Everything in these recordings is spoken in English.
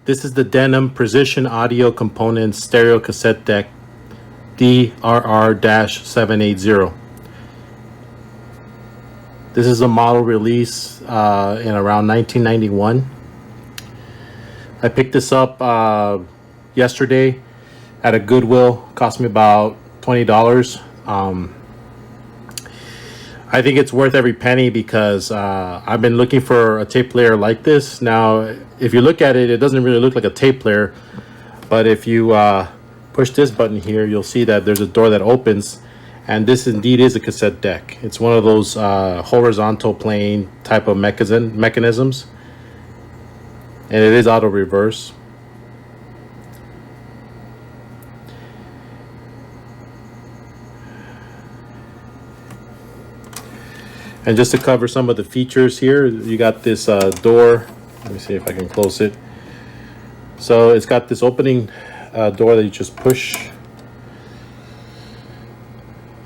This is the Denon Precision Audio Components Stereo Cassette Deck DRR-780. This is a model release in around 1991. I picked this up yesterday at a Goodwill. Cost me about $20. I think it's worth every penny because I've been looking for a tape player like this. Now, if you look at it, it doesn't really look like a tape player, but if you push this button here, you'll see that there's a door that opens, and this indeed is a cassette deck. It's one of those horizontal playing type of mechanisms, and it is auto reverse. And just to cover some of the features here, you got this door. Let me see if I can close it. So it's got this opening door that you just push.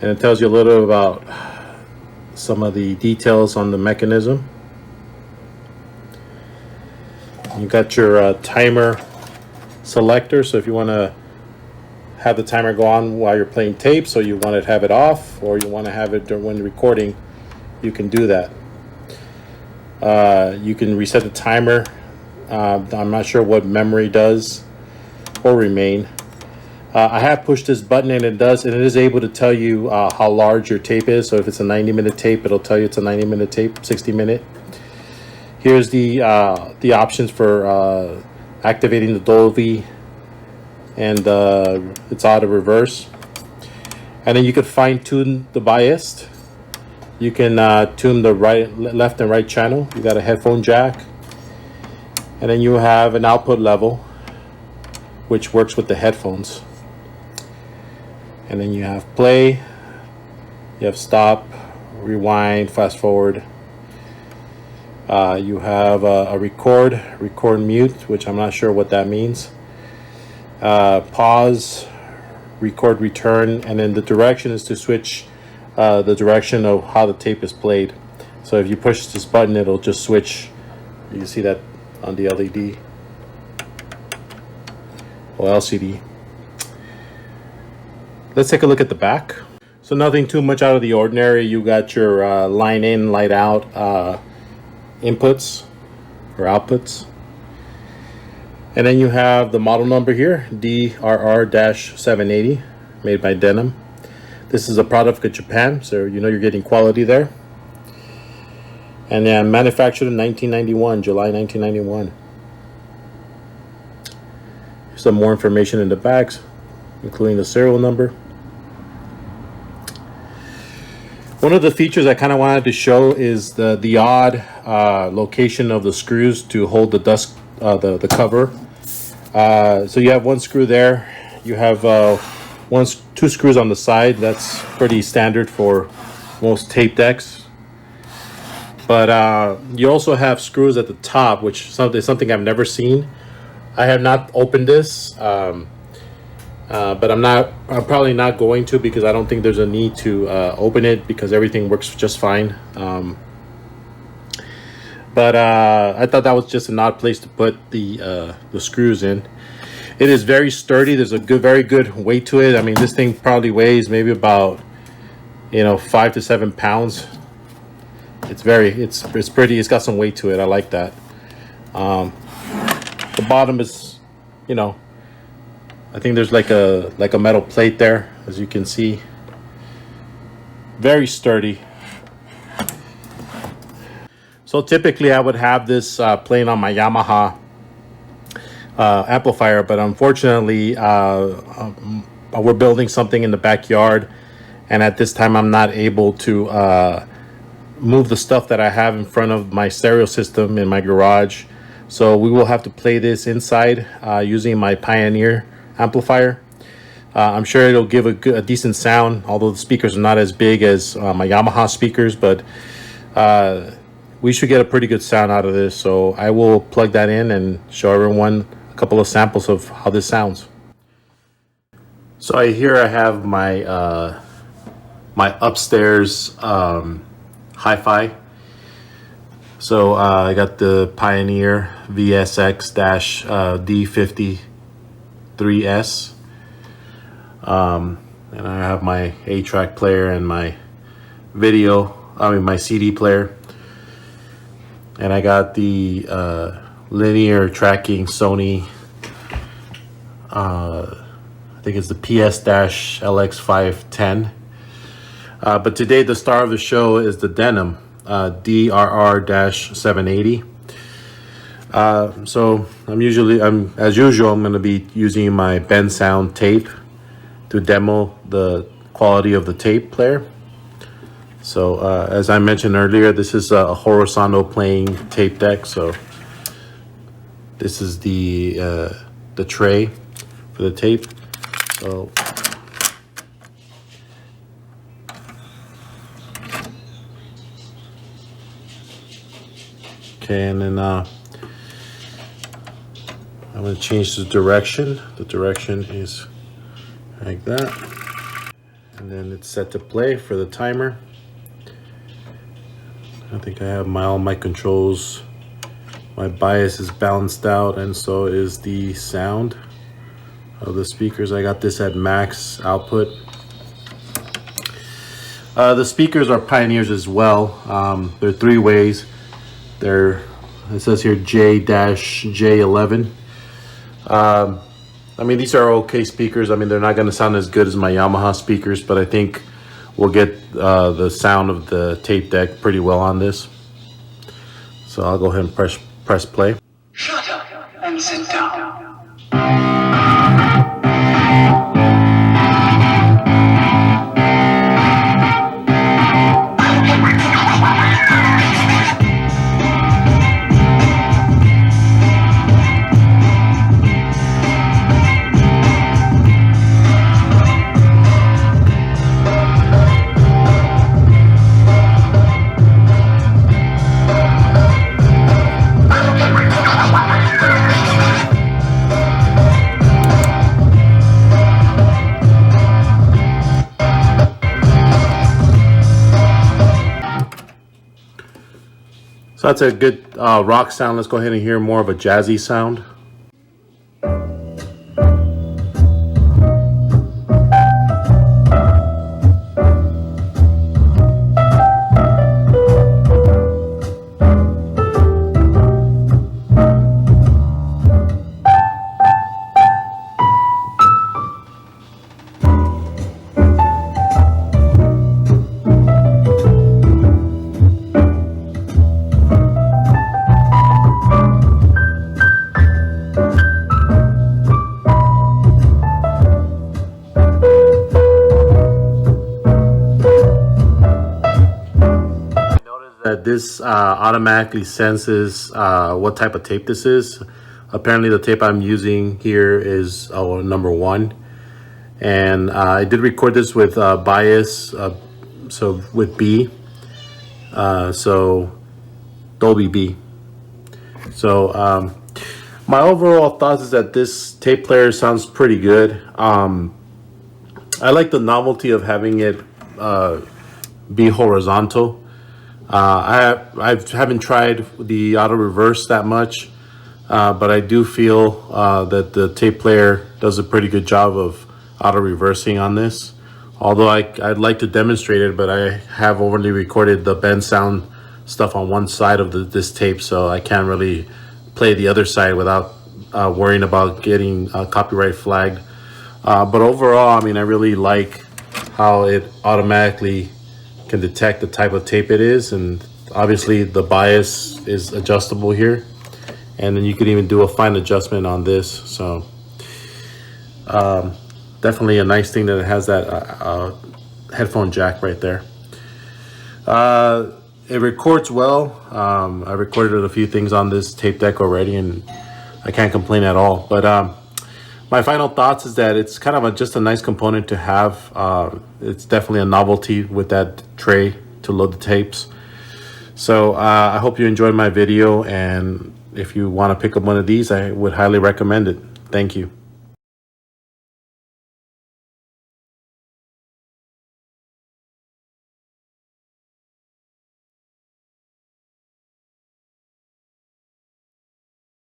And it tells you a little about some of the details on the mechanism. You got your timer selector. So if you want to have the timer go on while you're playing tape, so you want to have it off, or you want to have it when recording, you can do that. You can reset the timer. I'm not sure what memory does or remain. I have pushed this button and it is able to tell you how large your tape is. So if it's a 90-minute tape, it'll tell you it's a 90-minute tape, 60-minute. Here's the options for activating the Dolby, and it's auto reverse. And then you could fine tune the bias. You can tune the left and right channel. You got a headphone jack, and then you have an output level, which works with the headphones. And then you have play, you have stop, rewind, fast forward. You have a record mute, which I'm not sure what that means. Pause, record return, and then the direction is to switch the direction of how the tape is played. So if you push this button, it'll just switch. You can see that on the LED or LCD. Let's take a look at the back. So nothing too much out of the ordinary. You got your line in, light out inputs or outputs. And then you have the model number here, DRR-780, made by Denon. This is a product of Japan, so you know you're getting quality there. And then manufactured in 1991, July 1991. Some more information in the backs, including the serial number. One of the features I kind of wanted to show is the odd location of the screws to hold the the cover. So you have one screw there. You have two screws on the side. That's pretty standard for most tape decks. But you also have screws at the top, which is something I've never seen. I have not opened this, but I'm probably not going to, because I don't think there's a need to open it, because everything works just fine. But I thought that was just an odd place to put the screws in. It is very sturdy. There's a very good weight to it. I mean, this thing probably weighs maybe about 5 to 7 pounds. It's pretty. It's got some weight to it. I like that. The bottom is, I think there's like a metal plate there, as you can see. Very sturdy. So typically I would have this playing on my Yamaha amplifier, but unfortunately we're building something in the backyard, and at this time I'm not able to move the stuff that I have in front of my stereo system in my garage. So we will have to play this inside using my Pioneer amplifier. I'm sure it'll give a decent sound, although the speakers are not as big as my Yamaha speakers, but we should get a pretty good sound out of this. So I will plug that in and show everyone a couple of samples of how this sounds. So here I have my my upstairs hi-fi. So I got the Pioneer VSX-D53S, and I have my 8-track player and my my CD player, and I got the linear tracking Sony. I think it's the PS-LX510. But today the star of the show is the Denon DRR-780. So as usual, I'm going to be using my Bensound tape to demo the quality of the tape player. So as I mentioned earlier, this is a horizontal playing tape deck. So this is the tray for the tape. So okay, and then I'm going to change the direction. The direction is like that, and then it's set to play for the timer. I think I have all my controls. My bias is balanced out, and so is the sound of the speakers. I got this at max output. The speakers are Pioneers as well. They're 3 ways. It says here J-J11. I mean, these are okay speakers. I mean, they're not going to sound as good as my Yamaha speakers, but I think we'll get the sound of the tape deck pretty well on this. So I'll go ahead and press play. Shut up and sit down. So that's a good rock sound. Let's go ahead and hear more of a jazzy sound. That this automatically senses what type of tape this is. Apparently the tape I'm using here is number 1, and I did record this with bias, so with B, so Dolby B. So my overall thoughts is that this tape player sounds pretty good. I like the novelty of having it be horizontal. I haven't tried the auto reverse that much, but I do feel that the tape player does a pretty good job of auto reversing on this. Although I'd like to demonstrate it, but I have only recorded the Bensound stuff on one side of this tape, so I can't really play the other side without worrying about getting copyright flagged. But overall, I mean, I really like how it automatically can detect the type of tape it is, and obviously the bias is adjustable here, and then you could even do a fine adjustment on this. So definitely a nice thing that it has that headphone jack right there. It records well. I recorded a few things on this tape deck already, and I can't complain at all. But my final thoughts is that it's kind of just a nice component to have. It's definitely a novelty with that tray to load the tapes. So I hope you enjoyed my video, and if you want to pick up one of these, I would highly recommend it. Thank you.